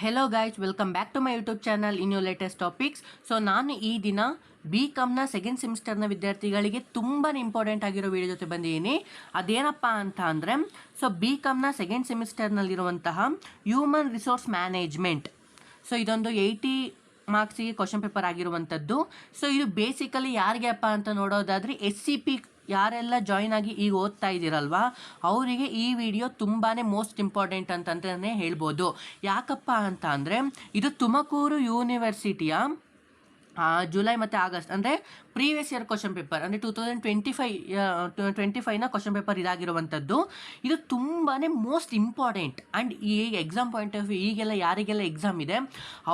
Hello guys, welcome back to my YouTube channel in you latest topics. So ನಾನು ಈ ದಿನ BComನ second ಸೆಮಿಸ್ಟರ್ನ ವಿದ್ಯಾರ್ಥಿಗಳಿಗೆ ತುಂಬಾ ಇಂಪಾರ್ಟೆಂಟ್ ಆಗಿರೋ ವಿಡಿಯೋ ಜೊತೆ ಬಂದಿದ್ದೀನಿ. ಅದೇನಪ್ಪ ಅಂತ ಅಂದರೆ, ಸೊ BComನ ಸೆಕೆಂಡ್ ಸೆಮಿಸ್ಟರ್ನಲ್ಲಿರುವಂತಹ ಹ್ಯೂಮನ್ ರಿಸೋರ್ಸ್ ಮ್ಯಾನೇಜ್ಮೆಂಟ್. ಸೊ ಇದೊಂದು 80 ಮಾರ್ಕ್ಸಿಗೆ ಕ್ವಶನ್ ಪೇಪರ್ ಆಗಿರುವಂಥದ್ದು. ಸೊ ಇದು ಬೇಸಿಕಲಿ ಯಾರಿಗೆ ಅಪ್ಪ ಅಂತ ನೋಡೋದಾದರೆ SCP ಯಾರೆಲ್ಲ ಜಾಯ್ನ್ ಆಗಿ ಈಗ ಓದ್ತಾ ಇದ್ದೀರಲ್ವಾ, ಅವರಿಗೆ ಈ ವಿಡಿಯೋ ತುಂಬಾ ಮೋಸ್ಟ್ ಇಂಪಾರ್ಟೆಂಟ್ ಅಂತಂತಲೇ ಹೇಳ್ಬೋದು. ಯಾಕಪ್ಪ ಅಂತ ಅಂದರೆ, ಇದು ತುಮಕೂರು ಯೂನಿವರ್ಸಿಟಿಯ ಜುಲೈ ಮತ್ತು ಆಗಸ್ಟ್ ಅಂದರೆ ಪ್ರೀವಿಯಸ್ ಇಯರ್ ಕ್ವಶನ್ ಪೇಪರ್, ಅಂದರೆ 2025ನ ಕ್ವಶನ್ ಪೇಪರ್ ಇದಾಗಿರುವಂಥದ್ದು. ಇದು ತುಂಬಾ ಮೋಸ್ಟ್ ಇಂಪಾರ್ಟೆಂಟ್. ಆ್ಯಂಡ್ ಈ ಎಕ್ಸಾಮ್ ಪಾಯಿಂಟ್ ಆಫ್ ವ್ಯೂ ಈಗೆಲ್ಲ ಯಾರಿಗೆಲ್ಲ ಎಕ್ಸಾಮ್ ಇದೆ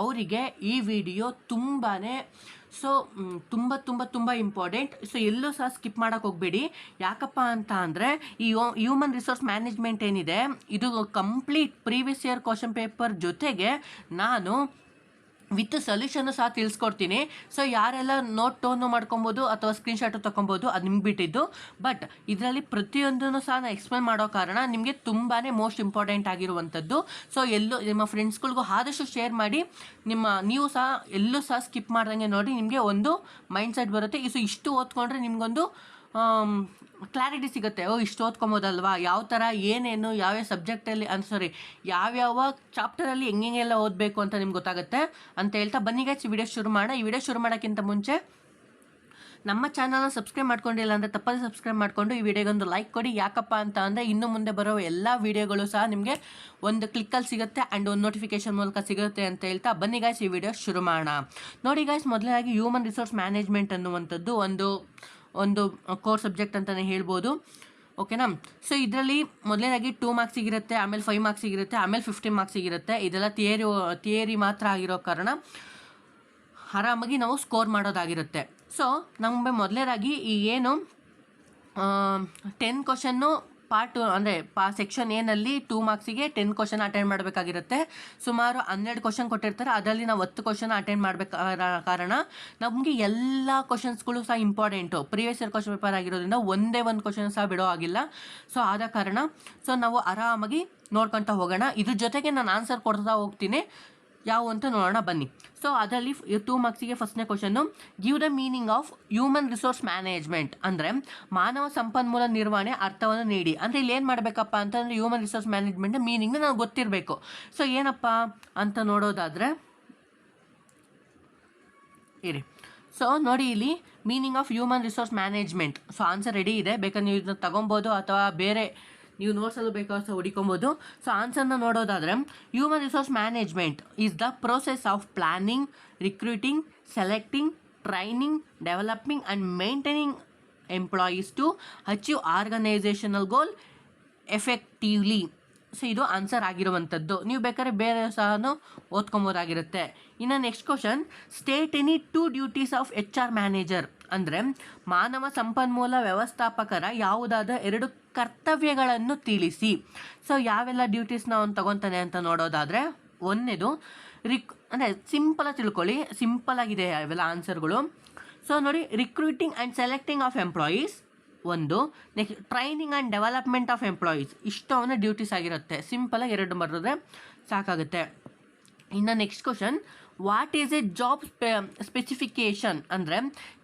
ಅವರಿಗೆ ಈ ವಿಡಿಯೋ ತುಂಬಾ ತುಂಬ ಇಂಪಾರ್ಟೆಂಟ್. ಸೊ ಎಲ್ಲೂ ಸಹ ಸ್ಕಿಪ್ ಮಾಡೋಕ್ಕೆ ಹೋಗಬೇಡಿ. ಯಾಕಪ್ಪ ಅಂತ ಅಂದರೆ, ಈ ಹ್ಯೂಮನ್ ರಿಸೋರ್ಸ್ ಮ್ಯಾನೇಜ್ಮೆಂಟ್ ಏನಿದೆ ಇದು complete previous year question paper ಜೊತೆಗೆ ನಾನು ವಿತ್ ಸೊಲ್ಯೂಷನ್ನು ಸಹ ತಿಳಿಸ್ಕೊಡ್ತೀನಿ. ಸೊ ಯಾರೆಲ್ಲ ನೋಟ್ ಟೋನು ಮಾಡ್ಕೊಬೋದು ಅಥವಾ ಸ್ಕ್ರೀನ್ಶಾಟು ತೊಗೊಬೋದು, ಅದು ನಿಮ್ಗೆ ಬಿಟ್ಟಿದ್ದು. ಬಟ್ ಇದರಲ್ಲಿ ಪ್ರತಿಯೊಂದನ್ನು ಸಹ ನಾನು ಎಕ್ಸ್ಪ್ಲೇನ್ ಮಾಡೋ ಕಾರಣ ನಿಮಗೆ ತುಂಬಾ ಮೋಸ್ಟ್ ಇಂಪಾರ್ಟೆಂಟ್ ಆಗಿರುವಂಥದ್ದು. ಸೊ ಎಲ್ಲೂ ನಿಮ್ಮ ಫ್ರೆಂಡ್ಸ್ಗಳಿಗೂ ಆದಷ್ಟು ಶೇರ್ ಮಾಡಿ. ನೀವು ಸಹ ಎಲ್ಲೂ ಸಹ ಸ್ಕಿಪ್ ಮಾಡ್ದಂಗೆ ನೋಡಿ, ನಿಮಗೆ ಒಂದು ಮೈಂಡ್ ಸೆಟ್ ಬರುತ್ತೆ. ಇಷ್ಟು ಓದ್ಕೊಂಡ್ರೆ ನಿಮಗೊಂದು ಕ್ಲಾರಿಟಿ ಸಿಗುತ್ತೆ. ಇಷ್ಟು ಓದ್ಕೊಬೋದಲ್ವಾ, ಯಾವ ಥರ ಏನೇನು ಯಾವ್ಯಾವ ಸಬ್ಜೆಕ್ಟಲ್ಲಿ ಯಾವ್ಯಾವ ಚಾಪ್ಟರಲ್ಲಿ ಹೆಂಗೆಲ್ಲ ಓದಬೇಕು ಅಂತ ನಿಮ್ಗೆ ಗೊತ್ತಾಗುತ್ತೆ ಅಂತ ಹೇಳ್ತಾ ಬನ್ನಿ ಗೈಸ್, ಈ ವಿಡಿಯೋ ಶುರು ಮಾಡೋಣ. ಈ ವಿಡಿಯೋ ಶುರು ಮಾಡೋಕ್ಕಿಂತ ಮುಂಚೆ ನಮ್ಮ ಚಾನಲ್ನ ಸಬ್ಸ್ಕ್ರೈಬ್ ಮಾಡ್ಕೊಂಡಿಲ್ಲ ಅಂದರೆ ತಪ್ಪದೇ ಸಬ್ಸ್ಕ್ರೈಬ್ ಮಾಡಿಕೊಂಡು ಈ ವಿಡಿಯೋಗೊಂದು ಲೈಕ್ ಕೊಡಿ. ಯಾಕಪ್ಪ ಅಂತ ಅಂದರೆ, ಇನ್ನು ಮುಂದೆ ಬರೋ ಎಲ್ಲ ವಿಡಿಯೋಗಳು ಸಹ ನಿಮಗೆ ಒಂದು ಕ್ಲಿಕ್ಕಲ್ಲಿ ಸಿಗುತ್ತೆ ಆ್ಯಂಡ್ ಒಂದು ನೋಟಿಫಿಕೇಶನ್ ಮೂಲಕ ಸಿಗುತ್ತೆ ಅಂತ ಹೇಳ್ತಾ ಬನ್ನಿ ಗೈಸ್, ಈ ವಿಡಿಯೋ ಶುರು ಮಾಡೋಣ. ನೋಡಿ ಗೈಸ್, ಮೊದಲಾಗಿ ಹ್ಯೂಮನ್ ರಿಸೋರ್ಸ್ ಮ್ಯಾನೇಜ್ಮೆಂಟ್ ಅನ್ನುವಂಥದ್ದು ಒಂದು ಕೋರ್ ಸಬ್ಜೆಕ್ಟ್ ಅಂತಲೇ ಹೇಳ್ಬೋದು. ಓಕೆನಾ. ಸೊ ಇದರಲ್ಲಿ ಮೊದಲನೇದಾಗಿ 2 ಮಾರ್ಕ್ಸಿಗಿರುತ್ತೆ, ಆಮೇಲೆ 5 ಮಾರ್ಕ್ಸಿಗಿರುತ್ತೆ, ಆಮೇಲೆ 15 ಮಾರ್ಕ್ಸಿಗಿರುತ್ತೆ. ಇದೆಲ್ಲ ಥಿಯರಿ ಮಾತ್ರ ಆಗಿರೋ ಕಾರಣ ಆರಾಮಾಗಿ ನಾವು ಸ್ಕೋರ್ ಮಾಡೋದಾಗಿರುತ್ತೆ. ಸೊ ನಮಗೆ ಮೊದಲನೇದಾಗಿ ಈ ಏನು 10 ಕ್ವಶನ್ನು ಪಾರ್ಟ್ ಅಂದರೆ ಸೆಕ್ಷನ್ ಏನಲ್ಲಿ 2 ಮಾರ್ಕ್ಸಿಗೆ 10 ಕ್ವಶನ್ ಅಟೆಂಡ್ ಮಾಡಬೇಕಾಗಿರುತ್ತೆ. ಸುಮಾರು 12 ಕ್ವಶನ್ ಕೊಟ್ಟಿರ್ತಾರೆ, ಅದರಲ್ಲಿ ನಾವು 10 ಕ್ವಶನ್ ಅಟೆಂಡ್ ಮಾಡಬೇಕಾದ ಕಾರಣ ನಮಗೆ ಎಲ್ಲ ಕ್ವಶನ್ಸ್ಗಳು ಸಹ important. Previous year question paper ಆಗಿರೋದ್ರಿಂದ ಒಂದೇ ಒಂದು ಕ್ವಶನ್ ಸಹ ಬಿಡೋ ಆಗಿಲ್ಲ. ಸೊ ಆದ ಕಾರಣ ನಾವು ಆರಾಮಾಗಿ ನೋಡ್ಕೊತಾ ಹೋಗೋಣ. ಇದ್ರ ಜೊತೆಗೆ ನಾನು ಆನ್ಸರ್ ಕೊಡ್ತಾ ಹೋಗ್ತೀನಿ, ಯಾವ ಅಂತ ನೋಡೋಣ ಬನ್ನಿ. ಸೊ ಅದರಲ್ಲಿ 2 ಮಾರ್ಕ್ಸಿಗೆ ಫಸ್ಟ್ನೇ question, give the meaning of human resource management ಅಂದರೆ ಮಾನವ ಸಂಪನ್ಮೂಲ ನಿರ್ವಹಣೆ ಅರ್ಥವನ್ನು ನೀಡಿ. ಅಂದರೆ ಇಲ್ಲಿ ಏನು ಮಾಡಬೇಕಪ್ಪ ಅಂತಂದರೆ, ಹ್ಯೂಮನ್ ರಿಸೋರ್ಸ್ ಮ್ಯಾನೇಜ್ಮೆಂಟ್ ಮೀನಿಂಗ್ನ ನಾವು ಗೊತ್ತಿರಬೇಕು. ಸೊ ಏನಪ್ಪ ಅಂತ ನೋಡೋದಾದರೆ ಇರಿ. ಸೊ ನೋಡಿ, ಇಲ್ಲಿ meaning of human resource management. So answer ready ಇದೆ, ಬೇಕಾದ್ರೆ ನೀವು ಇದನ್ನ ತಗೊಬೋದು ಅಥವಾ ಬೇರೆ ನೀವು ನೋಟ್ಸಲ್ಲೂ ಬೇಕಾದ್ರೆ ಹುಡುಕೊಬೋದು. ಸೊ ಆನ್ಸರ್ನ ನೋಡೋದಾದರೆ, human resource management is the process of planning, recruiting, selecting, training, developing and maintaining employees to achieve organisational goal effectively. So ಇದು ಆನ್ಸರ್ ಆಗಿರುವಂಥದ್ದು. ನೀವು ಬೇಕಾದ್ರೆ ಬೇರೆ ಸಹ ಓದ್ಕೊಬೋದಾಗಿರುತ್ತೆ. ಇನ್ನು next question, state any 2 duties of HR manager ಅಂದರೆ ಮಾನವ ಸಂಪನ್ಮೂಲ ವ್ಯವಸ್ಥಾಪಕರ ಯಾವುದಾದ 2 ಕರ್ತವ್ಯಗಳನ್ನು ತಿಳಿಸಿ. ಸೊ ಯಾವೆಲ್ಲ ಡ್ಯೂಟೀಸ್ನ ಅವ್ನು ತಗೊತಾನೆ ಅಂತ ನೋಡೋದಾದರೆ, ಒಂದನೇದು ಅಂದರೆ ಸಿಂಪಲಾಗಿ ತಿಳ್ಕೊಳ್ಳಿ, ಸಿಂಪಲ್ ಆಗಿದೆ ಅವೆಲ್ಲ ಆನ್ಸರ್ಗಳು. ಸೊ ನೋಡಿ, recruiting and selecting of employees ಒಂದು, next training and development of employees. ಇಷ್ಟು ಅವನ ಡ್ಯೂಟೀಸ್ ಆಗಿರುತ್ತೆ. ಸಿಂಪಲಾಗಿ 2 ಬರೆದ್ರೆ ಸಾಕಾಗುತ್ತೆ. ಇನ್ನು next question, what is a job specification ಅಂದರೆ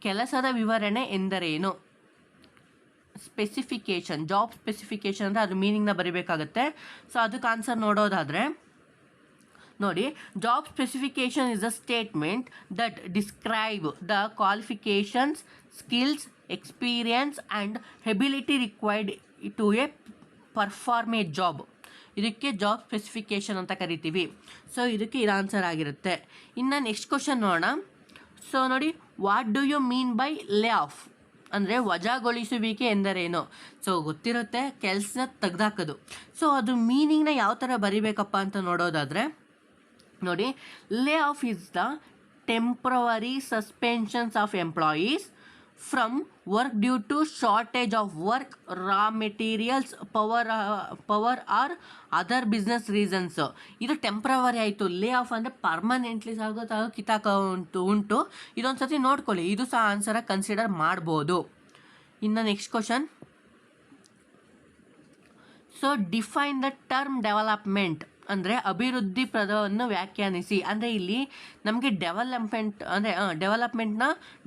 ಕೆಲಸದ ವಿವರಣೆ ಎಂದರೇನು. ಸ್ಪೆಸಿಫಿಕೇಷನ್, ಜಾಬ್ ಸ್ಪೆಸಿಫಿಕೇಷನ್ ಅಂದರೆ ಅದು ಮೀನಿಂಗ್ನ ಬರೀಬೇಕಾಗತ್ತೆ. ಸೊ ಅದಕ್ಕೆ ಆನ್ಸರ್ ನೋಡೋದಾದರೆ ನೋಡಿ, job specification is a statement that describe the qualifications, skills, experience and ability required to perform a job. ಇದಕ್ಕೆ ಜಾಬ್ ಸ್ಪೆಸಿಫಿಕೇಷನ್ ಅಂತ ಕರಿತೀವಿ. ಸೊ ಇದಕ್ಕೆ ಇದು ಆನ್ಸರ್ ಆಗಿರುತ್ತೆ. ಇನ್ನು ನೆಕ್ಸ್ಟ್ ಕ್ವಶನ್ ನೋಡೋಣ. ಸೊ ನೋಡಿ, what do you mean by lay off ಅಂದರೆ ವಜಾಗೊಳಿಸುವಿಕೆ ಎಂದರೇನು. ಸೊ ಗೊತ್ತಿರುತ್ತೆ, ಕೆಲಸ ತೆಗೆದಾಕೋದು. ಸೊ ಅದು ಮೀನಿಂಗ್ನ ಯಾವ ಥರ ಬರಿಬೇಕಪ್ಪ ಅಂತ ನೋಡೋದಾದರೆ ನೋಡಿ, lay off is the temporary suspensions of employees from work due to shortage of work, raw materials, power or other business reasons. ಇದು ಟೆಂಪ್ರವರಿ ಆಯಿತು. ಲೇ ಆಫ್ ಅಂದರೆ ಪರ್ಮನೆಂಟ್ಲಿ ಉಂಟು. ಇದೊಂದು ಸತಿ ನೋಡ್ಕೊಳ್ಳಿ, ಇದು ಸಹ ಆನ್ಸರಾಗಿ ಕನ್ಸಿಡರ್ ಮಾಡ್ಬೋದು. ಇನ್ನು next question, so define the term development ಅಂದರೆ ಅಭಿವೃದ್ಧಿ ಪದವನ್ನು ವ್ಯಾಖ್ಯಾನಿಸಿ. ಅಂದರೆ ಇಲ್ಲಿ ನಮಗೆ ಡೆವಲಪ್ಮೆಂಟ್ನ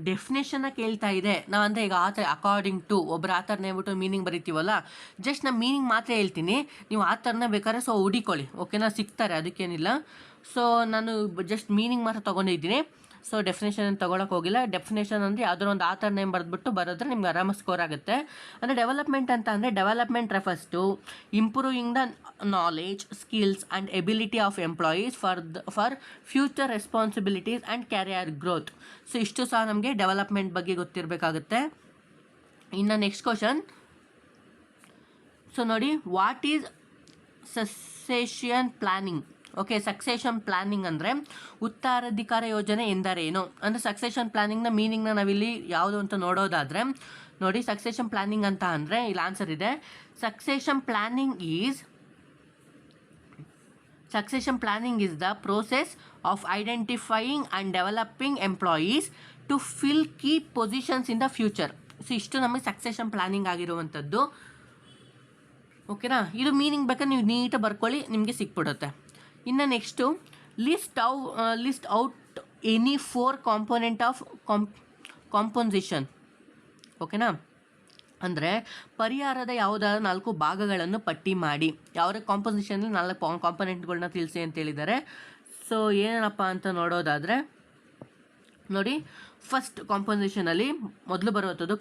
ಡೆಫಿನೇಷನ್ನ ಕೇಳ್ತಾ ಇದೆ. ನಾವು ಅಂದರೆ ಈಗ ಅಕಾರ್ಡಿಂಗ್ ಟು ಒಬ್ಬರು ಆಥರ್ನ ಹೇಳ್ಬಿಟ್ಟು ಮೀನಿಂಗ್ ಬರಿತೀವಲ್ಲ, ಜಸ್ಟ್ ನಾನು ಮೀನಿಂಗ್ ಮಾತ್ರ ಹೇಳ್ತೀನಿ, ನೀವು ಆಥರ್ನ ಬೇಕಾದ್ರೆ ಹುಡುಕೊಳ್ಳಿ, ಓಕೆನಾ, ಸಿಗ್ತಾರೆ, ಅದಕ್ಕೇನಿಲ್ಲ. ಸೊ ನಾನು ಜಸ್ಟ್ ಮೀನಿಂಗ್ ಮಾತ್ರ ತೊಗೊಂಡಿದ್ದೀನಿ. ಸೊ ಡೆಫಿನೇಷನ್ ತೊಗೊಳಕ್ಕೆ ಹೋಗಿಲ್ಲ. ಡೆಫಿನೇಷನ್ ಅಂದರೆ ಯಾವುದೋ ಒಂದು ಆಥರ್ ನೇಮ್ ಬರೆದ್ಬಿಟ್ಟು ಬರೋದ್ರೆ ನಿಮ್ಗೆ ಆರಾಮ ಸ್ಕೋರ್ ಆಗುತ್ತೆ. ಅಂದರೆ ಡೆವಲಪ್ಮೆಂಟ್ ಅಂತ ಅಂದರೆ development refers to improving the knowledge, skills and ability of employees for future responsibilities and career growth. So ಇಷ್ಟು ಸಹ ನಮಗೆ ಡೆವಲಪ್ಮೆಂಟ್ ಬಗ್ಗೆ ಗೊತ್ತಿರಬೇಕಾಗುತ್ತೆ. ಇನ್ನು ನೆಕ್ಸ್ಟ್ ಕ್ವಶನ್. ಸೊ ನೋಡಿ, what is succession planning? Okay, succession planning ಅಂದರೆ ಉತ್ತರಾಧಿಕಾರ ಯೋಜನೆ ಎಂದರೇನು? ಅಂದರೆ ಸಕ್ಸೆಷನ್ ಪ್ಲಾನಿಂಗ್ನ ಮೀನಿಂಗ್ನ ನಾವಿಲ್ಲಿ ಯಾವುದು ಅಂತ ನೋಡೋದಾದರೆ ನೋಡಿ, ಸಕ್ಸೆಷನ್ ಪ್ಲಾನಿಂಗ್ ಅಂತ ಅಂದರೆ ಇಲ್ಲಿ ಆನ್ಸರ್ ಇದೆ. Succession planning is the process of identifying and developing employees to fill key positions in the future. So ಇಷ್ಟು ನಮಗೆ ಸಕ್ಸೆಷನ್ ಪ್ಲಾನಿಂಗ್ ಆಗಿರುವಂಥದ್ದು. ಓಕೆನಾ, ಇದು ಮೀನಿಂಗ್ ಬೇಕಾದ್ರೆ ನೀವು ನೀಟಾಗಿ ಬರ್ಕೊಳ್ಳಿ, ನಿಮಗೆ ಸಿಕ್ಬಿಡುತ್ತೆ. ಇನ್ನು next, list out any 4 component of composition. ಓಕೆನಾ, ಅಂದರೆ ಪರಿಹಾರದ ಯಾವುದಾದ್ರು 4 ಭಾಗಗಳನ್ನು ಪಟ್ಟಿ ಮಾಡಿ. ಯಾವುದೇ ಕಾಂಪೋಸಿಷನಲ್ಲಿ 4 ಕಾಂಪೋನೆಂಟ್ಗಳನ್ನ ತಿಳಿಸಿ ಅಂತ ಹೇಳಿದ್ದಾರೆ. ಸೊ ಏನಪ್ಪ ಅಂತ ನೋಡೋದಾದರೆ ನೋಡಿ, ಫಸ್ಟ್ ಕಾಂಪೋಸಿಷನಲ್ಲಿ ಮೊದಲು ಬರುವಂಥದ್ದು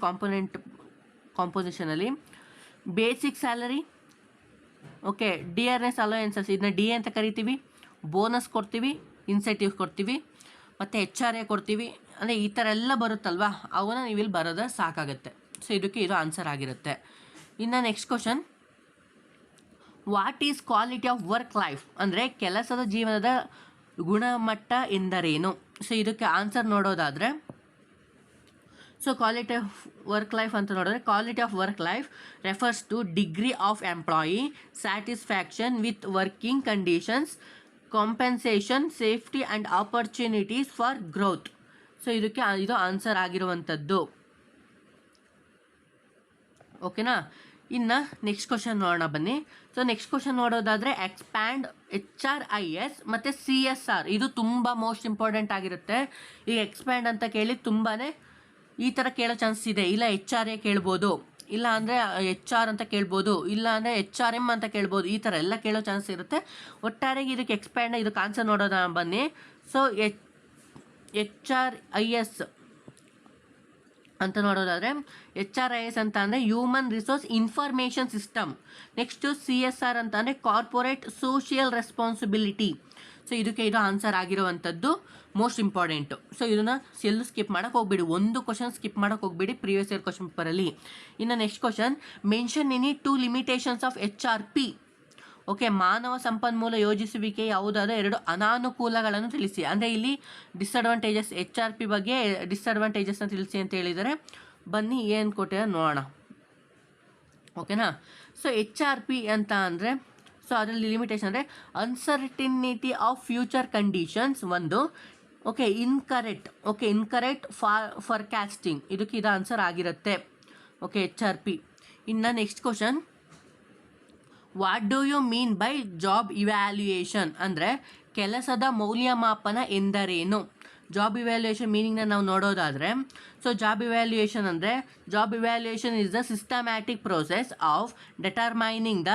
ಕಾಂಪೋಸಿಷನಲ್ಲಿ basic salary, okay, DRS allowances, ಇದನ್ನ ಡಿ ಅಂತ ಕರಿತೀವಿ, ಬೋನಸ್ ಕೊಡ್ತೀವಿ, ಇನ್ಸೆಂಟಿವ್ ಕೊಡ್ತೀವಿ, ಮತ್ತು HRA ಕೊಡ್ತೀವಿ. ಅಂದರೆ ಈ ಥರ ಎಲ್ಲ ಬರುತ್ತಲ್ವ, ಅವನ್ನ ನೀವು ಇಲ್ಲಿ ಬರೋದ್ರೆ ಸಾಕಾಗುತ್ತೆ. ಸೊ ಇದಕ್ಕೆ ಇದು ಆನ್ಸರ್ ಆಗಿರುತ್ತೆ. ಇನ್ನು next question, what is quality of work life? ಅಂದರೆ ಕೆಲಸದ ಜೀವನದ ಗುಣಮಟ್ಟ ಎಂದರೇನು? ಸೊ ಇದಕ್ಕೆ ಆನ್ಸರ್ ನೋಡೋದಾದರೆ, so quality of work life ಅಂತ ನೋಡಿದ್ರೆ, quality of work life refers to degree of employee satisfaction with working conditions, compensation, safety and opportunities for growth. So ಇದಕ್ಕೆ ಇದು ಆನ್ಸರ್ ಆಗಿರುವಂಥದ್ದು. ಓಕೆನಾ, ಇನ್ನು ನೆಕ್ಸ್ಟ್ ಕ್ವಶನ್ ನೋಡೋಣ ಬನ್ನಿ. ಸೊ ನೆಕ್ಸ್ಟ್ ಕ್ವಶನ್ ನೋಡೋದಾದರೆ, ಎಕ್ಸ್ಪ್ಯಾಂಡ್ HRIS ಮತ್ತು CSR, ಇದು ತುಂಬ ಮೋಸ್ಟ್ ಇಂಪಾರ್ಟೆಂಟ್ ಆಗಿರುತ್ತೆ. ಈಗ ಎಕ್ಸ್ಪ್ಯಾಂಡ್ ಅಂತ ಕೇಳಿ ತುಂಬಾ ಈ ಥರ ಕೇಳೋ ಚಾನ್ಸ್ ಇದೆ. ಇಲ್ಲ HRA ಕೇಳ್ಬೋದು, ಇಲ್ಲ ಅಂದರೆ HR ಅಂತ ಕೇಳ್ಬೋದು, ಇಲ್ಲ ಅಂದರೆ HRM ಅಂತ ಕೇಳ್ಬೋದು. ಈ ಥರ ಎಲ್ಲ ಕೇಳೋ ಚಾನ್ಸ್ ಇರುತ್ತೆ. ಒಟ್ಟಾರೆಗೆ ಇದಕ್ಕೆ ಎಕ್ಸ್ಪ್ಯಾಂಡ್, ಇದಕ್ಕೆ ಆನ್ಸರ್ ನೋಡೋದ ಬನ್ನಿ. ಸೊ HRIS ಅಂತ ನೋಡೋದಾದರೆ, HRIS ಅಂತ ಅಂದರೆ human resource information system. Next CSR ಅಂತ ಅಂದರೆ ಕಾರ್ಪೊರೇಟ್ ಸೋಷಿಯಲ್ ರೆಸ್ಪಾನ್ಸಿಬಿಲಿಟಿ. ಸೊ ಇದಕ್ಕೆ ಇದು ಆನ್ಸರ್ ಆಗಿರುವಂಥದ್ದು, ಮೋಸ್ಟ್ ಇಂಪಾರ್ಟೆಂಟು. ಸೊ ಇದನ್ನು ಎಲ್ಲೂ ಸ್ಕಿಪ್ ಮಾಡೋಕ್ಕೆ ಹೋಗ್ಬೇಡಿ, ಒಂದು ಕ್ವಶನ್ ಸ್ಕಿಪ್ ಮಾಡೋಕ್ಕೆ ಹೋಗ್ಬೇಡಿ ಪ್ರೀವಿಯಸ್ ಇಯರ್ ಕ್ವಶನ್ ಪೇಪರಲ್ಲಿ. ಇನ್ನು next question, mention any 2 limitations of HRP. Okay, ಮಾನವ ಸಂಪನ್ಮೂಲ ಯೋಜಿಸುವಿಕೆ ಯಾವುದಾದ್ರೂ 2 ಅನಾನುಕೂಲಗಳನ್ನು ತಿಳಿಸಿ. ಅಂದರೆ ಇಲ್ಲಿ ಡಿಸ್ಅಡ್ವಾಂಟೇಜಸ್, HRP ಬಗ್ಗೆ ಡಿಸ್ಅಡ್ವಾಂಟೇಜಸ್ನ ತಿಳಿಸಿ ಅಂತ ಹೇಳಿದರೆ, ಬನ್ನಿ ಏನು ಕೊಟ್ಟಿದ್ದಾರೆ ನೋಡೋಣ. ಓಕೆನಾ, ಸೊ HRP ಅಂತ ಅಂದರೆ, ಸೊ ಅದರಲ್ಲಿ ಲಿಮಿಟೇಷನ್ ಅಂದರೆ ಅನ್ಸರ್ಟಿನಿಟಿ ಆಫ್ ಫ್ಯೂಚರ್ ಕಂಡೀಷನ್ಸ್ ಒಂದು, ಓಕೆ, ಇನ್ಕರೆಕ್ಟ್ ಫಾರ್ಕಾಸ್ಟಿಂಗ್, ಇದಕ್ಕೆ ಇದು ಆನ್ಸರ್ ಆಗಿರುತ್ತೆ. Okay, HRP. ಇನ್ನು next question, what do you mean by job evaluation? ಅಂದರೆ ಕೆಲಸದ ಮೌಲ್ಯಮಾಪನ ಎಂದರೇನು? ಜಾಬ್ ಇವ್ಯಾಲ್ಯೂಯೇಷನ್ ಮೀನಿಂಗ್ನ ನಾವು ನೋಡೋದಾದರೆ, so job evaluation is the systematic process of determining the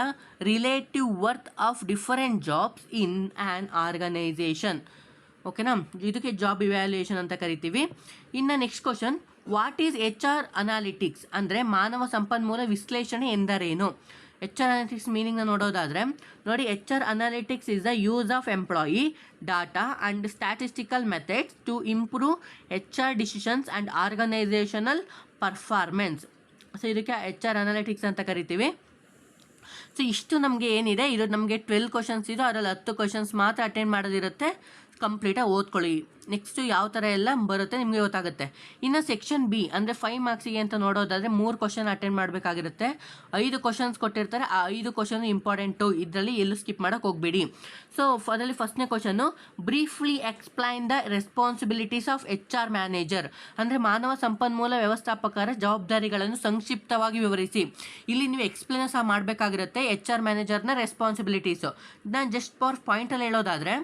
relative worth of different jobs in an organisation. ಓಕೆನಾ, ಇದಕ್ಕೆ ಜಾಬ್ ಇವ್ಯಾಲ್ಯೂಯೇಷನ್ ಅಂತ ಕರಿತೀವಿ. ಇನ್ನು next question, what is HR analytics? ಅಂದರೆ ಮಾನವ ಸಂಪನ್ಮೂಲ ವಿಶ್ಲೇಷಣೆ ಎಂದರೇನು? HR ಅನಾಲಿಟಿಕ್ಸ್ ಮೀನಿಂಗ್ನ ನೋಡೋದಾದರೆ ನೋಡಿ, HR analytics is the use of employee data and statistical methods to improve HR decisions and organisational performance. So ಇದಕ್ಕೆ HR ಅನಾಲಿಟಿಕ್ಸ್ ಅಂತ ಕರಿತೀವಿ. ಸೊ ಇಷ್ಟು ನಮಗೆ ಏನಿದೆ, ಇದು ನಮಗೆ 12 ಕ್ವಶನ್ಸ್ ಇದೆ, ಅದರಲ್ಲಿ 10 ಕ್ವಶನ್ಸ್ ಮಾತ್ರ ಅಟೆಂಡ್ ಮಾಡೋದಿರುತ್ತೆ. ಕಂಪ್ಲೀಟಾಗಿ ಓದ್ಕೊಳ್ಳಿ. ನೆಕ್ಸ್ಟು ಯಾವ ಥರ ಎಲ್ಲ ಬರುತ್ತೆ ನಿಮಗೆ ಗೊತ್ತಾಗುತ್ತೆ. ಇನ್ನು ಸೆಕ್ಷನ್ ಬಿ ಅಂದರೆ 5 ಮಾರ್ಕ್ಸಿಗೆ ಅಂತ ನೋಡೋದಾದರೆ 3 ಕ್ವಶನ್ ಅಟೆಂಡ್ ಮಾಡಬೇಕಾಗಿರುತ್ತೆ. 5 ಕ್ವಶನ್ಸ್ ಕೊಟ್ಟಿರ್ತಾರೆ. ಆ 5 ಕ್ವಶನ್ ಇಂಪಾರ್ಟೆಂಟು, ಇದರಲ್ಲಿ ಎಲ್ಲೂ ಸ್ಕಿಪ್ ಮಾಡೋಕ್ಕೆ ಹೋಗಬೇಡಿ. ಸೊ ಅದರಲ್ಲಿ ಫಸ್ಟ್ನೇ question, briefly explain the responsibilities of HR manager ಅಂದರೆ ಮಾನವ ಸಂಪನ್ಮೂಲ ವ್ಯವಸ್ಥಾಪಕರ ಜವಾಬ್ದಾರಿಗಳನ್ನು ಸಂಕ್ಷಿಪ್ತವಾಗಿ ವಿವರಿಸಿ. ಇಲ್ಲಿ ನೀವು ಎಕ್ಸ್ಪ್ಲೇನ್ ಸಹ ಮಾಡಬೇಕಾಗಿರುತ್ತೆ HR ಮ್ಯಾನೇಜರ್ನ ರೆಸ್ಪಾನ್ಸಿಬಿಲಿಟೀಸು. ನಾನು ಜಸ್ಟ್ ಫಾರ್ ಪಾಯಿಂಟಲ್ಲಿ ಹೇಳೋದಾದರೆ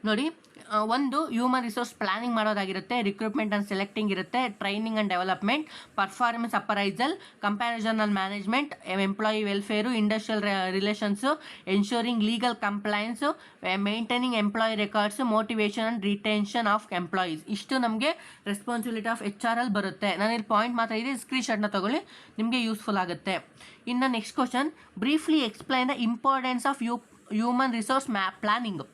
ನೋಡಿ, ಒಂದು ಹ್ಯೂಮನ್ ರಿಸೋರ್ಸ್ ಪ್ಲಾನಿಂಗ್ ಮಾಡೋದಾಗಿರುತ್ತೆ, ರಿಕ್ರೂಟ್ಮೆಂಟ್ ಆ್ಯಂಡ್ ಸೆಲೆಕ್ಟಿಂಗ್ ಇರುತ್ತೆ, training and development, performance appraisal, ಕಂಪ್ಯಾರಿಸನಲ್ management, employee welfare, industrial relations, ensuring legal compliance, maintaining employee records, motivation and retention of employees. ಇಷ್ಟು ನಮಗೆ ರೆಸ್ಪಾನ್ಸಿಬಿಲಿಟಿ ಆಫ್ HR ಅಲ್ಲಿ ಬರುತ್ತೆ. ನಾನು ಇಲ್ಲಿ ಪಾಯಿಂಟ್ ಮಾತ್ರ ಇದೆ, ಸ್ಕ್ರೀನ್ಶಾಟ್ನ ತಗೊಳ್ಳಿ, ನಿಮಗೆ ಯೂಸ್ಫುಲ್ ಆಗುತ್ತೆ. ಇನ್ನು next question, briefly explain the importance of human resource planning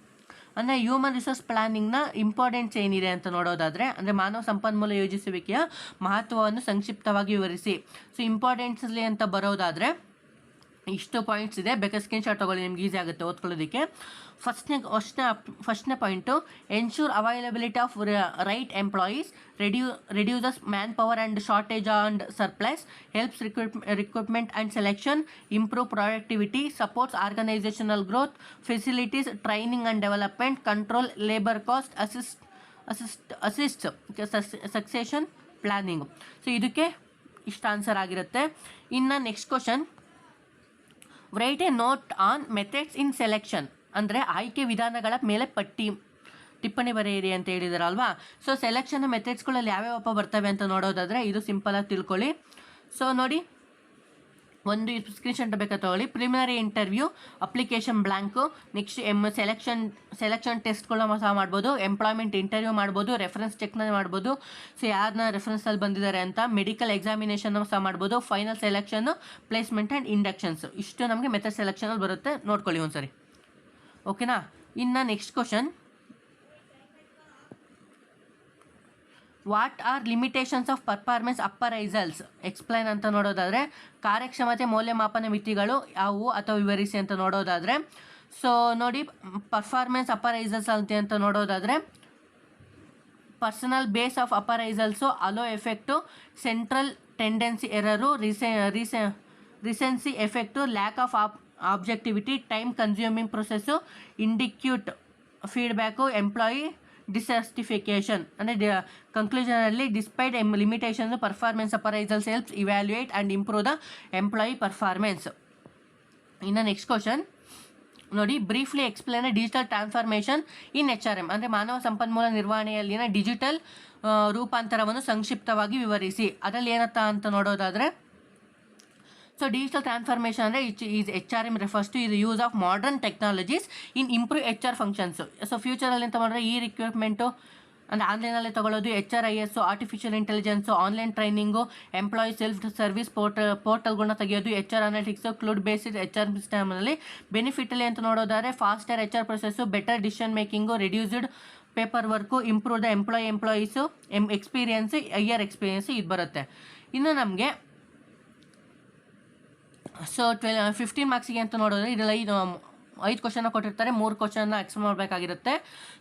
ಅಂದರೆ ಹ್ಯೂಮನ್ ರಿಸೋರ್ಸ್ ಪ್ಲಾನಿಂಗ್ನ ಇಂಪಾರ್ಟೆನ್ಸ್ ಏನಿದೆ ಅಂತ ನೋಡೋದಾದರೆ, ಅಂದರೆ ಮಾನವ ಸಂಪನ್ಮೂಲ ಯೋಜಿಸುವಿಕೆಯ ಮಹತ್ವವನ್ನು ಸಂಕ್ಷಿಪ್ತವಾಗಿ ವಿವರಿಸಿ. ಸೊ ಇಂಪಾರ್ಟೆನ್ಸಲ್ಲಿ ಅಂತ ಬರೋದಾದರೆ ಇಷ್ಟು ಪಾಯಿಂಟ್ಸ್ ಇದೆ, ಬೇಕಾದ್ರೆ ಸ್ಕ್ರೀನ್ಶಾಟ್ ತೊಗೊಳ್ಳಿ, ನಿಮ್ಗೆ ಈಸಿ ಆಗುತ್ತೆ ಓದ್ಕೊಳ್ಳೋದಕ್ಕೆ. ಫಸ್ಟ್ನೇ point, ensure availability of right employees, reduces manpower and shortage and surplus, helps recruitment and selection, improve productivity, supports organizational growth, facilities training and development, control labor cost, assists succession planning. So ಇದಕ್ಕೆ ಇಷ್ಟು answer ಆಗಿರುತ್ತೆ. ಇನ್ನು next question, right A note on methods in selection ಅಂದರೆ ಆಯ್ಕೆ ವಿಧಾನಗಳ ಮೇಲೆ ಟಿಪ್ಪಣಿ ಬರೆಯಿರಿ ಅಂತ ಹೇಳಿದಾರಲ್ವಾ. ಸೊ ಸೆಲೆಕ್ಷನ್ ಮೆಥಡ್ಸ್ಗಳಲ್ಲಿ ಯಾವ್ಯಾವಪ್ಪ ಬರ್ತವೆ ಅಂತ ನೋಡೋದಾದರೆ ಇದು ಸಿಂಪಲಾಗಿ ತಿಳ್ಕೊಳ್ಳಿ. ಸೊ ನೋಡಿ, ಒಂದು ಸ್ಕ್ರೀನ್ಶಾಟ್ ಬೇಕಾದ್ರೆ ತಗೊಳ್ಳಿ. Preliminary interview, application blank, next selection ಟೆಸ್ಟ್ಗಳನ್ನ ಸಹ ಮಾಡ್ಬೋದು, ಎಂಪ್ಲಾಯ್ಮೆಂಟ್ ಇಂಟರ್ವ್ಯೂ ಮಾಡ್ಬೋದು, ರೆಫರೆನ್ಸ್ ಚೆಕ್ನ ಮಾಡ್ಬೋದು, ಸೊ ಯಾರನ್ನ ರೆಫರೆನ್ಸಲ್ಲಿ ಬಂದಿದ್ದಾರೆ ಅಂತ, ಮೆಡಿಕಲ್ ಎಕ್ಸಾಮಿನೇಷನ್ ಸಹ ಮಾಡ್ಬೋದು, final selection, placement and inductions. ಇಷ್ಟು ನಮಗೆ ಮೆಥಡ್ ಸೆಲೆಕ್ಷನಲ್ಲಿ ಬರುತ್ತೆ, ನೋಡ್ಕೊಳ್ಳಿ ಒಂದ್ಸರಿ, ಓಕೆನಾ. ಇನ್ನು next question, what are limitations of performance appraisals explain ಅಂತ ನೋಡೋದಾದರೆ, ಕಾರ್ಯಕ್ಷಮತೆ ಮೌಲ್ಯಮಾಪನ ಮಿತಿಗಳು ಯಾವುವು ಅಥವಾ ವಿವರಿಸಿ ಅಂತ ನೋಡೋದಾದರೆ, ಸೊ ನೋಡಿ, ಪರ್ಫಾರ್ಮೆನ್ಸ್ ಅಪ್ಪರೈಸಲ್ಸ್ ಅಂತ ನೋಡೋದಾದರೆ, personal base of appraisals, halo effect, central tendency error, recency effect, lack of objectivity, time consuming process, inadequate feedback, employee dissatisfaction ಅಂದರೆ ಕನ್ಕ್ಲೂಷನಲ್ಲಿ, despite limitations performance appraisals helps evaluate and improve the employee performance. ಇನ್ನು next question ನೋಡಿ, briefly explain digital transformation in HRM ಅಂದರೆ ಮಾನವ ಸಂಪನ್ಮೂಲ ನಿರ್ವಹಣೆಯಲ್ಲಿನ digital ರೂಪಾಂತರವನ್ನು ಸಂಕ್ಷಿಪ್ತವಾಗಿ ವಿವರಿಸಿ. ಅದರಲ್ಲಿ ಏನತ್ತ ಅಂತ ನೋಡೋದಾದರೆ, ಸೊ ಡಿಜಿಟಲ್ ಟ್ರಾನ್ಸ್ಫಾರ್ಮೇಷನ್ ಅಂದರೆ HRM refers to the use of modern technologies in improve HR functions. So ಫ್ಯೂಚರಲ್ಲಿ ಅಂತ ಮಾಡಿದ್ರೆ ರಿಕ್ರೂಟ್ಮೆಂಟು ಅಂದರೆ ಆನ್ಲೈನಲ್ಲೇ ತೊಗೊಳ್ಳೋದು, HRIS, artificial intelligence, online training, employee self service ಪೋರ್ಟಲ್ಗಳನ್ನ ತೆಗೆಯೋದು, HR analytics, cloud based HR ಸಿಸ್ಟಮ್ನಲ್ಲಿ. ಬೆನಿಫಿಟಲ್ಲಿ ಅಂತ ನೋಡೋದಾದರೆ faster HR process, better decision making, reduced paperwork, improve the employees experience, higher experience ಇದು ಬರುತ್ತೆ. ಇನ್ನು ನಮಗೆ ಸೊ 15 ಮಾರ್ಕ್ಸಿಗೆ ಅಂತ ನೋಡೋದ್ರೆ ಇದರಲ್ಲಿ 5 ಕ್ವಶನ್ನ ಕೊಟ್ಟಿರ್ತಾರೆ, 3 ಕ್ವಶನ್ನ ಎಕ್ಸ್ಪ್ಲೇನ್ ಮಾಡಬೇಕಾಗಿರುತ್ತೆ.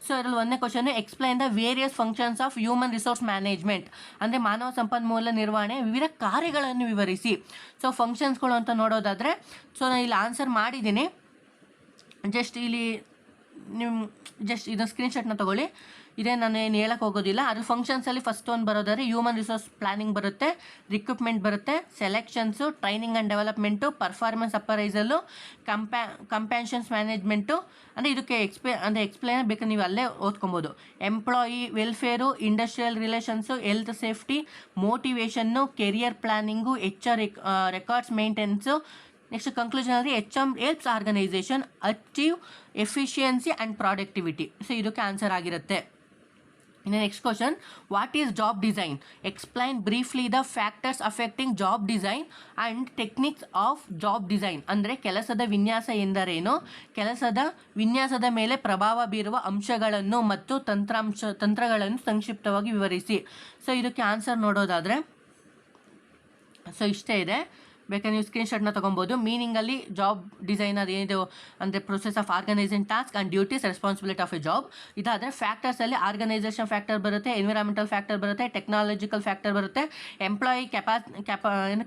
ಸೊ ಇದರಲ್ಲಿ 1ನೇ question, explain the various functions of human resource management ಅಂದರೆ ಮಾನವ ಸಂಪನ್ಮೂಲ ನಿರ್ವಹಣೆ ವಿವಿಧ ಕಾರ್ಯಗಳನ್ನು ವಿವರಿಸಿ. ಸೊ ಫಂಕ್ಷನ್ಸ್ಗಳು ಅಂತ ನೋಡೋದಾದರೆ, ಸೊ ನಾನು ಇಲ್ಲಿ ಆನ್ಸರ್ ಮಾಡಿದ್ದೀನಿ, ಜಸ್ಟ್ ಇಲ್ಲಿ ನೀವು ಇದನ್ನು ಸ್ಕ್ರೀನ್ಶಾಟ್ನ ತೊಗೊಳ್ಳಿ, ಇದೇ ನಾನು ಏನು ಹೇಳಕ್ಕೆ ಹೋಗೋದಿಲ್ಲ. ಅದ್ರ ಫಂಕ್ಷನ್ಸಲ್ಲಿ ಫಸ್ಟ್ ಒಂದು ಬರೋದಾದ್ರೆ ಹ್ಯೂಮನ್ ರಿಸೋರ್ಸ್ ಪ್ಲಾನಿಂಗ್ ಬರುತ್ತೆ, ರಿಕ್ರೂಟ್ಮೆಂಟ್ ಬರುತ್ತೆ, selections, training and development, performance appraisal, compensations management ಅಂದರೆ ಇದಕ್ಕೆ ಎಕ್ಸ್ಪ್ಲೇನ್ ಬೇಕಾದ್ರೆ ನೀವು ಅಲ್ಲೇ ಓದ್ಕೊಬೋದು. Employee welfare, industrial relations, health safety, motivation, career planning, HR records maintenance. Next ಕನ್ಕ್ಲೂಷನಲ್ಲಿ HRM helps organisation achieve efficiency and productivity. So ಇದಕ್ಕೆ answer ಆಗಿರುತ್ತೆ. ಇನ್ನು next question, what is job design? Explain briefly the factors affecting job design and techniques of job design ಅಂದರೆ ಕೆಲಸದ ವಿನ್ಯಾಸ ಎಂದರೇನು, ಕೆಲಸದ ವಿನ್ಯಾಸದ ಮೇಲೆ ಪ್ರಭಾವ ಬೀರುವ ಅಂಶಗಳನ್ನು ಮತ್ತು ತಂತ್ರಗಳನ್ನು ಸಂಕ್ಷಿಪ್ತವಾಗಿ ವಿವರಿಸಿ. ಸೊ ಇದಕ್ಕೆ ಆನ್ಸರ್ ನೋಡೋದಾದರೆ, ಸೊ ಇಷ್ಟೇ ಇದೆ. ಬೇಕಾದ್ರೆ ನೀವು ಸ್ಕ್ರೀನ್ಶಾಟ್ನ ತೊಗೊಬೋದು. ಮೀನಿಂಗಲ್ಲಿ ಜಾಬ್ ಡಿಸೈನ್ ಅದೇನಿದೆ ಅಂದರೆ process of organising task and duties responsibility of a job. ಇದಾದರೆ ಫ್ಯಾಕ್ಟರ್ಸಲ್ಲಿ ಆರ್ಗನೈಸೇಷನ್ ಫ್ಯಾಕ್ಟರ್ ಬರುತ್ತೆ, ಎನ್ವಿರಾನ್ಮೆಂಟಲ್ ಫ್ಯಾಕ್ಟರ್ ಬರುತ್ತೆ, ಟೆಕ್ನಾಲಜಿಕಲ್ ಫ್ಯಾಕ್ಟರ್ ಬರುತ್ತೆ, ಎಂಪ್ಲಾಯಿ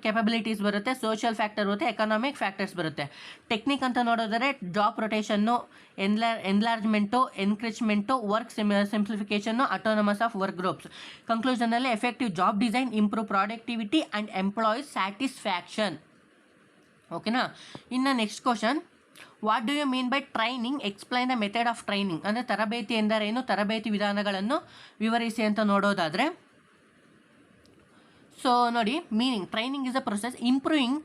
ಕೆಪಬಿಲಿಟೀಸ್ ಬರುತ್ತೆ, ಸೋಷಿಯಲ್ ಫ್ಯಾಕ್ಟರ್ ಬರುತ್ತೆ, ಎಕನಾಮಿಕ್ ಫ್ಯಾಕ್ಟರ್ಸ್ ಬರುತ್ತೆ. ಟೆಕ್ನಿಕ್ ಅಂತ ನೋಡೋದಾದರೆ job rotation, enlargement, enrichment, work simplification, autonomous of work groups. ಕನ್ಕ್ಲೂಷನಲ್ಲಿ effective job design, improve productivity and employees satisfaction. ಓಕೆನಾ. ಇನ್ನು next question, what do you mean by training, explain the method of training. ಅಂದರೆ ತರಬೇತಿ ಎಂದರೇನು, ತರಬೇತಿ ವಿಧಾನಗಳನ್ನು ವಿವರಿಸಿ ಅಂತ ನೋಡೋದಾದರೆ, ಸೊ ನೋಡಿ, meaning training is a process improving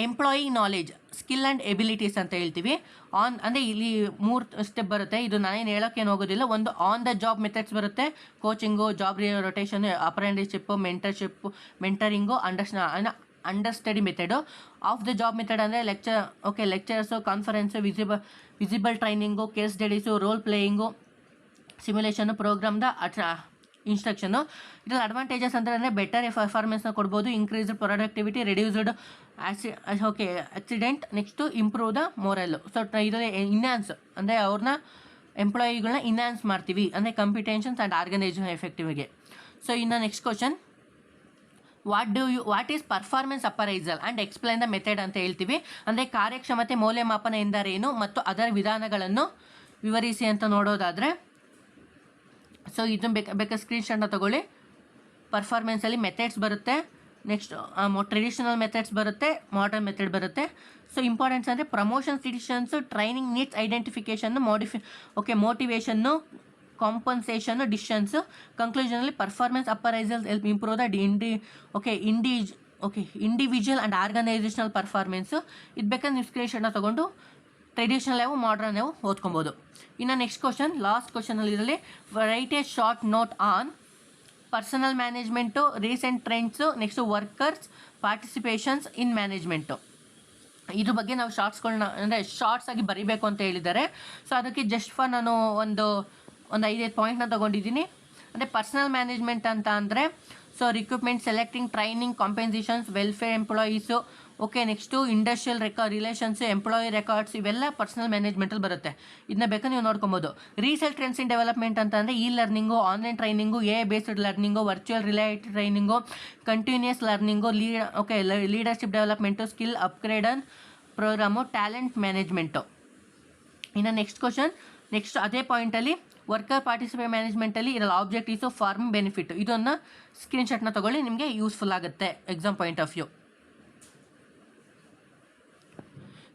employee knowledge, skill and abilities ಅಂತ ಹೇಳ್ತೀವಿ. ಅಂದರೆ ಇಲ್ಲಿ 3 ಸ್ಟೆಪ್ ಬರುತ್ತೆ. ಇದು ನಾನೇನು ಹೇಳೋಕ್ಕೇನು ಹೋಗೋದಿಲ್ಲ. ಒಂದು ಆನ್ ದ ಜಾಬ್ ಮೆಥಡ್ಸ್ ಬರುತ್ತೆ, coaching, job rotation, apprenticeship, mentoring, understudy method. Off the job method ಅಂದರೆ lectures, conference, visible training, case studies, role playing, simulation, programmed instruction. ಇದರಲ್ಲಿ ಅಡ್ವಾಂಟೇಜಸ್ ಅಂದರೆ ಬೆಟರ್ ಪರ್ಫಾರ್ಮೆನ್ಸ್ನ ಕೊಡ್ಬೋದು, increased productivity, reduced accident, next improve the morale. So ಇದರಲ್ಲಿ enhance ಅಂದರೆ ಅವ್ರನ್ನ ಎಂಪ್ಲಾಯಿಗಳನ್ನ enhance ಮಾಡ್ತೀವಿ, ಅಂದರೆ ಕಂಪಿಟೆನ್ಷನ್ಸ್ ಆ್ಯಂಡ್ ಆರ್ಗನೈಸೇಷನ್ ಎಫೆಕ್ಟಿವ್ಗೆ. ಸೊ ಇನ್ನು next question, what is performance appraisal and explain the method ಅಂತ ಹೇಳ್ತೀವಿ. ಅಂದರೆ ಕಾರ್ಯಕ್ಷಮತೆ ಮೌಲ್ಯಮಾಪನ ಎಂದರೇನು ಮತ್ತು ಅದರ ವಿಧಾನಗಳನ್ನು ವಿವರಿಸಿ ಅಂತ ನೋಡೋದಾದರೆ, ಸೊ ಇದನ್ನು ಬೇಕಾದ ಸ್ಕ್ರೀನ್ಶಾಟ್ನ ತಗೊಳ್ಳಿ. ಪರ್ಫಾರ್ಮೆನ್ಸಲ್ಲಿ ಮೆಥಡ್ಸ್ ಬರುತ್ತೆ, ನೆಕ್ಸ್ಟ್ ಟ್ರೆಡಿಷನಲ್ ಮೆಥಡ್ಸ್ ಬರುತ್ತೆ, ಮಾಡರ್ನ್ ಮೆಥಡ್ ಬರುತ್ತೆ. ಸೊ ಇಂಪಾರ್ಟೆನ್ಸ್ ಅಂದರೆ promotions, decisions, training needs identification, motivation, compensation, decisions. ಕನ್ಕ್ಲೂಷನಲ್ಲಿ performance appraisal help improve the individual and organisational performance. ಇದು ಬೇಕಾದ್ರೆ ನೀವು ಸ್ಕ್ರೀನ್ಶಾಟ್ನ ತೊಗೊಂಡು ಟ್ರೆಡಿಷನಲ್ ಯಾವ ಮಾಡರ್ನ್ ಯಾವ ಓದ್ಕೊಬೋದು. ಇನ್ನು ನೆಕ್ಸ್ಟ್ ಕ್ವಶನ್, ಲಾಸ್ಟ್ ಕ್ವಶನಲ್ಲಿ ಇದರಲ್ಲಿ right A short note on personal management, recent trends, next workers participations in management. ಇದ್ರ ಬಗ್ಗೆ ನಾವು ಅಂದರೆ ಶಾರ್ಟ್ಸ್ ಆಗಿ ಬರೀಬೇಕು ಅಂತ ಹೇಳಿದ್ದಾರೆ. ಸೊ ಅದಕ್ಕೆ ಜಸ್ಟ್ ಫಾರ್ ನಾನು ಒಂದು 5 ಪಾಯಿಂಟ್ನ ತೊಗೊಂಡಿದ್ದೀನಿ. ಅಂದರೆ ಪರ್ಸನಲ್ ಮ್ಯಾನೇಜ್ಮೆಂಟ್ ಅಂತ ಅಂದರೆ, so recruitment, selecting, training, compensations, welfare employees, next industrial relations, employee records, ಇವೆಲ್ಲ ಪರ್ಸನಲ್ ಮ್ಯಾನೇಜ್ಮೆಂಟಲ್ಲಿ ಬರುತ್ತೆ. ಇದನ್ನ ಬೇಕಾದ್ರೆ ನೀವು ನೋಡ್ಕೊಬೋದು. ರೀಸೆಂಟ್ ಟ್ರೆಂಡ್ಸ್ ಇನ್ ಡೆವಲಪ್ಮೆಂಟ್ ಅಂತ ಅಂದರೆ learning, online training, based learning, virtual related training, continuous learning, leadership development, skill upgradation programme, talent management. ಇನ್ನು ನೆಕ್ಸ್ಟ್ ಕ್ವಶನ್, ನೆಕ್ಸ್ಟ್ ಅದೇ ಪಾಯಿಂಟಲ್ಲಿ ವರ್ಕರ್ ಪಾರ್ಟಿಸಿಪೇಟ್ ಮ್ಯಾನೇಜ್ಮೆಂಟಲ್ಲಿ ಇರಲ್ಲ ಆಬ್ಜೆಕ್ಟಿವ್ಸು, ಫಾರ್ಮ್, ಬೆನಿಫಿಟ್. ಇದನ್ನು ಸ್ಕ್ರೀನ್ಶಾಟ್ನ ತೊಗೊಳ್ಳಿ, ನಿಮಗೆ ಯೂಸ್ಫುಲ್ ಆಗುತ್ತೆ exam point of view.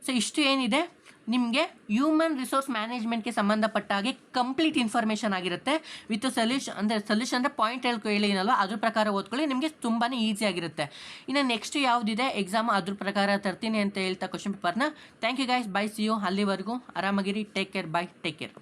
So ಇಷ್ಟು ಏನಿದೆ ನಿಮಗೆ ಹ್ಯೂಮನ್ ರಿಸೋರ್ಸ್ ಮ್ಯಾನೇಜ್ಮೆಂಟ್ಗೆ ಸಂಬಂಧಪಟ್ಟ ಹಾಗೆ ಕಂಪ್ಲೀಟ್ ಇನ್ಫಾರ್ಮೇಷನ್ ಆಗಿರುತ್ತೆ. ವಿತ್ ಸೊಲ್ಯೂಷನ್ ಅಂದರೆ ಪಾಯಿಂಟ್ ಹೇಳಿನಲ್ವ, ಅದ್ರ ಪ್ರಕಾರ ಓದ್ಕೊಳ್ಳಿ, ನಿಮಗೆ ತುಂಬಾ ಈಸಿ ಆಗಿರುತ್ತೆ. ಇನ್ನು ನೆಕ್ಸ್ಟ್ ಯಾವುದಿದೆ ಎಕ್ಸಾಮ್ ಅದ್ರ ಪ್ರಕಾರ ತರ್ತೀನಿ ಅಂತ ಹೇಳ್ತಾ ಕ್ವಶನ್ ಪೇಪರ್ನ. Thank you guys, bye, see you. ಅಲ್ಲಿವರೆಗೂ ಆರಾಮಾಗಿರಿ, take care, bye, take care.